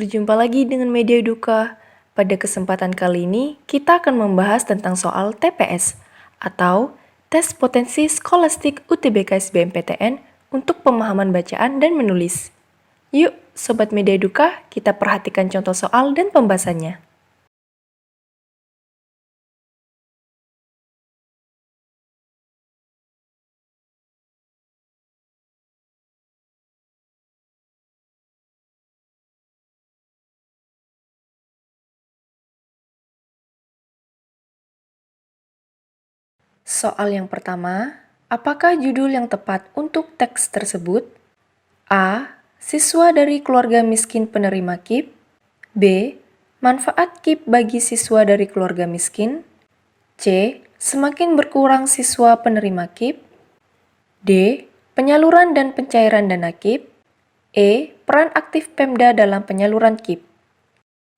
Berjumpa lagi dengan Media Duka. Pada kesempatan kali ini, kita akan membahas tentang soal TPS atau Tes Potensi Skolastik UTBK SBMPTN untuk pemahaman bacaan dan menulis. Yuk, Sobat Media Duka, kita perhatikan contoh soal dan pembahasannya. Soal yang pertama, apakah judul yang tepat untuk teks tersebut? A. Siswa dari keluarga miskin penerima KIP. B. Manfaat KIP bagi siswa dari keluarga miskin. C. Semakin berkurang siswa penerima KIP. D. Penyaluran dan pencairan dana KIP. E. Peran aktif Pemda dalam penyaluran KIP.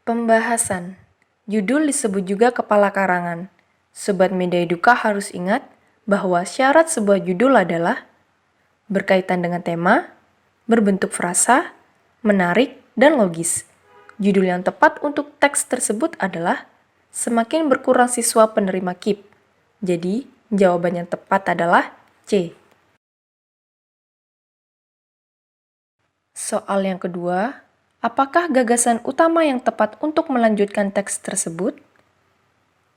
Pembahasan. Judul disebut juga kepala karangan. Sobat Media Duka harus ingat bahwa syarat sebuah judul adalah berkaitan dengan tema, berbentuk frasa, menarik, dan logis. Judul yang tepat untuk teks tersebut adalah semakin berkurang siswa penerima KIP. Jadi, jawaban yang tepat adalah C. Soal yang kedua, apakah gagasan utama yang tepat untuk melanjutkan teks tersebut?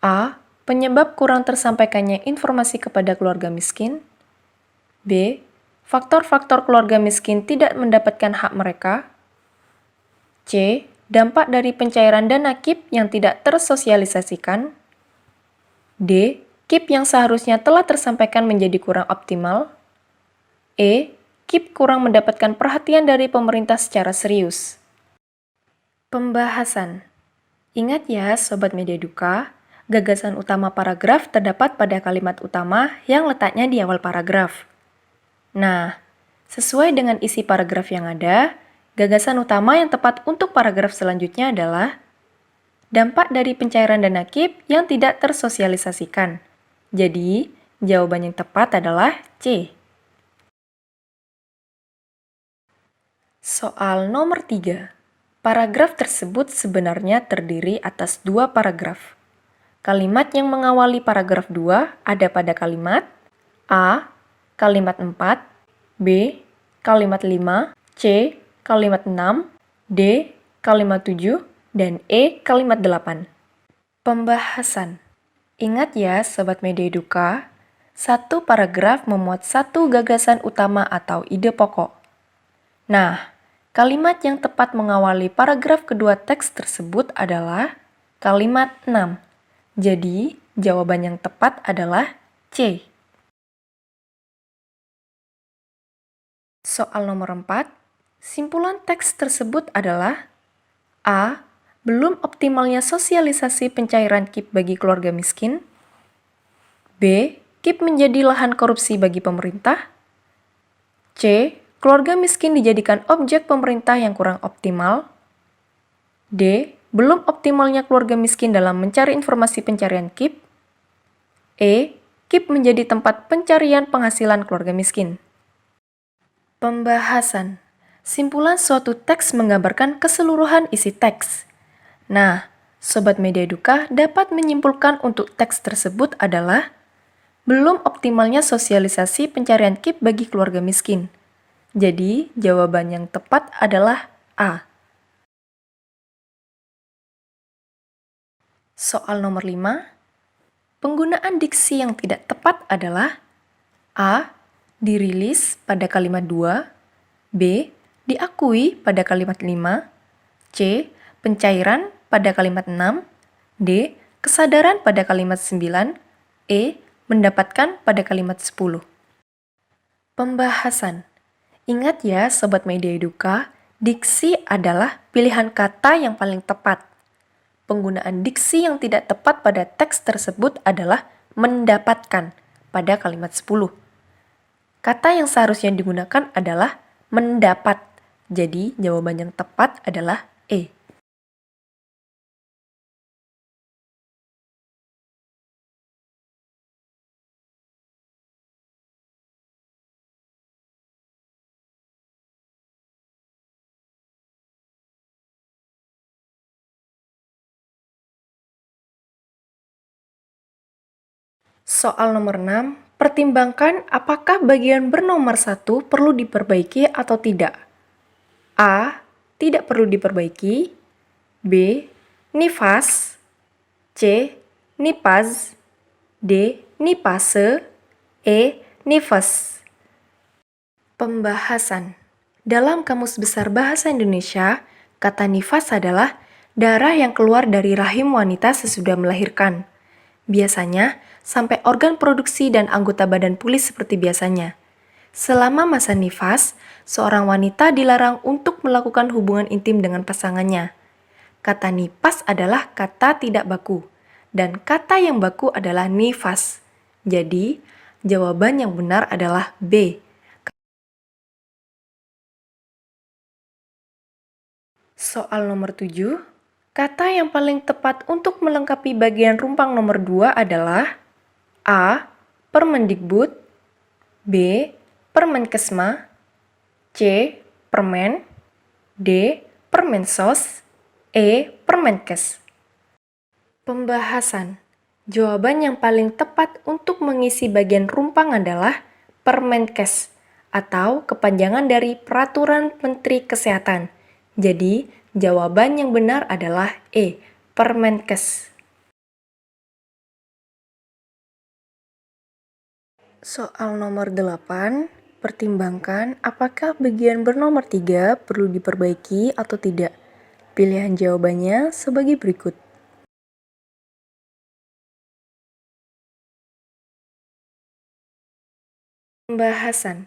A. Penyebab kurang tersampaikannya informasi kepada keluarga miskin. B. Faktor-faktor keluarga miskin tidak mendapatkan hak mereka. C. Dampak dari pencairan dana KIP yang tidak tersosialisasikan. D. KIP yang seharusnya telah tersampaikan menjadi kurang optimal. E. KIP kurang mendapatkan perhatian dari pemerintah secara serius. Pembahasan. Ingat ya, Sobat Media Duka, gagasan utama paragraf terdapat pada kalimat utama yang letaknya di awal paragraf. Nah, sesuai dengan isi paragraf yang ada, gagasan utama yang tepat untuk paragraf selanjutnya adalah dampak dari pencairan dana KIP yang tidak tersosialisasikan. Jadi, jawaban yang tepat adalah C. Soal nomor 3. Paragraf tersebut sebenarnya terdiri atas dua paragraf. Kalimat yang mengawali paragraf 2 ada pada kalimat A. Kalimat 4, B. Kalimat 5, C. Kalimat 6, D. Kalimat 7, dan E. Kalimat 8. Pembahasan. Ingat ya, Sobat Media Duka, satu paragraf memuat satu gagasan utama atau ide pokok. Nah, kalimat yang tepat mengawali paragraf kedua teks tersebut adalah kalimat 6. Jadi, jawaban yang tepat adalah C. Soal nomor 4, simpulan teks tersebut adalah A. Belum optimalnya sosialisasi pencairan KIP bagi keluarga miskin. B. KIP menjadi lahan korupsi bagi pemerintah. C. Keluarga miskin dijadikan objek pemerintah yang kurang optimal. D. Belum optimalnya keluarga miskin dalam mencari informasi pencarian KIP. E. KIP menjadi tempat pencarian penghasilan keluarga miskin. Pembahasan. Simpulan suatu teks menggambarkan keseluruhan isi teks. Nah, Sobat Media Duka dapat menyimpulkan untuk teks tersebut adalah belum optimalnya sosialisasi pencarian KIP bagi keluarga miskin. Jadi, jawaban yang tepat adalah A. Soal nomor 5. Penggunaan diksi yang tidak tepat adalah A. Dirilis pada kalimat 2, B. Diakui pada kalimat 5, C. Pencairan pada kalimat 6, D. Kesadaran pada kalimat 9, E. Mendapatkan pada kalimat 10. Pembahasan. Ingat ya, Sobat Media Duka, diksi adalah pilihan kata yang paling tepat. Penggunaan diksi yang tidak tepat pada teks tersebut adalah mendapatkan pada kalimat 10. Kata yang seharusnya digunakan adalah mendapat. Jadi, jawaban yang tepat adalah E. Soal nomor 6, pertimbangkan apakah bagian bernomor 1 perlu diperbaiki atau tidak. A. Tidak perlu diperbaiki. B. Nifas. C. Nipaz. D. Nipase. E. Nifas. Pembahasan. Dalam Kamus Besar Bahasa Indonesia, kata nifas adalah darah yang keluar dari rahim wanita sesudah melahirkan. Biasanya, sampai organ produksi dan anggota badan pulih seperti biasanya. Selama masa nifas, seorang wanita dilarang untuk melakukan hubungan intim dengan pasangannya. Kata nifas adalah kata tidak baku, dan kata yang baku adalah nifas. Jadi, jawaban yang benar adalah B. Soal nomor 7, kata yang paling tepat untuk melengkapi bagian rumpang nomor 2 adalah A. Permendikbud. B. Permenkesma. C. Permen. D. Permensos. E. Permenkes. Pembahasan. Jawaban yang paling tepat untuk mengisi bagian rumpang adalah Permenkes atau kepanjangan dari Peraturan Menteri Kesehatan. Jadi, jawaban yang benar adalah E. Permenkes. Soal nomor 8, pertimbangkan apakah bagian bernomor 3 perlu diperbaiki atau tidak. Pilihan jawabannya sebagai berikut. Pembahasan.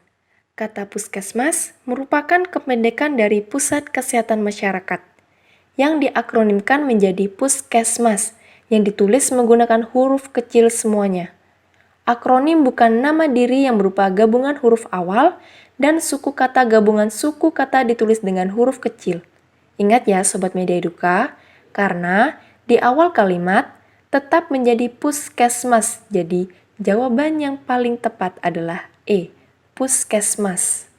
Kata puskesmas merupakan kependekan dari Pusat Kesehatan Masyarakat, yang diakronimkan menjadi Puskesmas, yang ditulis menggunakan huruf kecil semuanya. Akronim bukan nama diri yang berupa gabungan huruf awal dan suku kata gabungan suku kata ditulis dengan huruf kecil. Ingat ya Sobat Media Eduka, karena di awal kalimat tetap menjadi puskesmas, jadi jawaban yang paling tepat adalah E, puskesmas.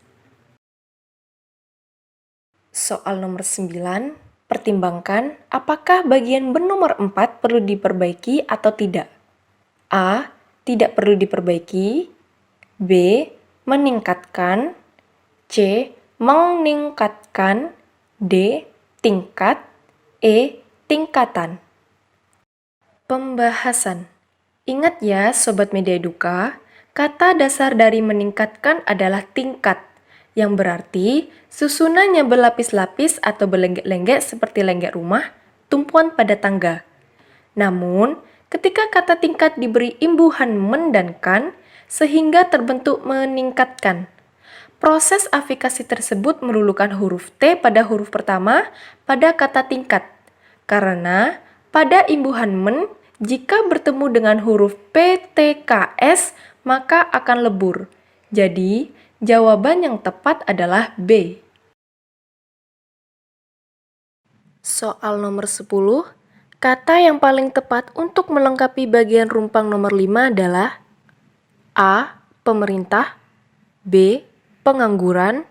Soal nomor 9, pertimbangkan apakah bagian bernomor 4 perlu diperbaiki atau tidak. A. Tidak perlu diperbaiki. B. Meningkatkan. C. Meningkatkan. D. Tingkat. E. Tingkatan. Pembahasan. Ingat ya Sobat Media Eduka, kata dasar dari meningkatkan adalah tingkat, yang berarti susunannya berlapis-lapis atau berlenggak-lenggak seperti lenggak rumah, tumpuan pada tangga. Namun, ketika kata tingkat diberi imbuhan men dan kan, sehingga terbentuk meningkatkan. Proses afikasi tersebut meluluhkan huruf T pada huruf pertama pada kata tingkat. Karena pada imbuhan men, jika bertemu dengan huruf PTKS, maka akan lebur. Jadi, jawaban yang tepat adalah B. Soal nomor 10, kata yang paling tepat untuk melengkapi bagian rumpang nomor 5 adalah A. Pemerintah. B. Pengangguran.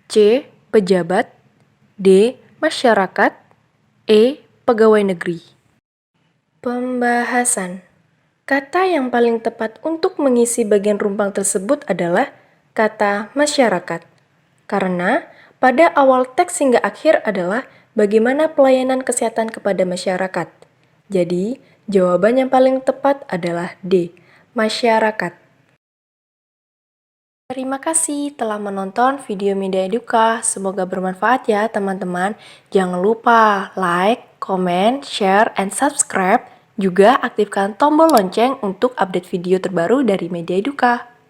C. Pejabat. D. Masyarakat. E. Pegawai negeri. Pembahasan. Kata yang paling tepat untuk mengisi bagian rumpang tersebut adalah kata masyarakat. Karena pada awal teks hingga akhir adalah bagaimana pelayanan kesehatan kepada masyarakat. Jadi, jawaban yang paling tepat adalah D. Masyarakat. Terima kasih telah menonton video Media Eduka. Semoga bermanfaat ya teman-teman. Jangan lupa like, comment, share, and subscribe. Juga aktifkan tombol lonceng untuk update video terbaru dari Media Eduka.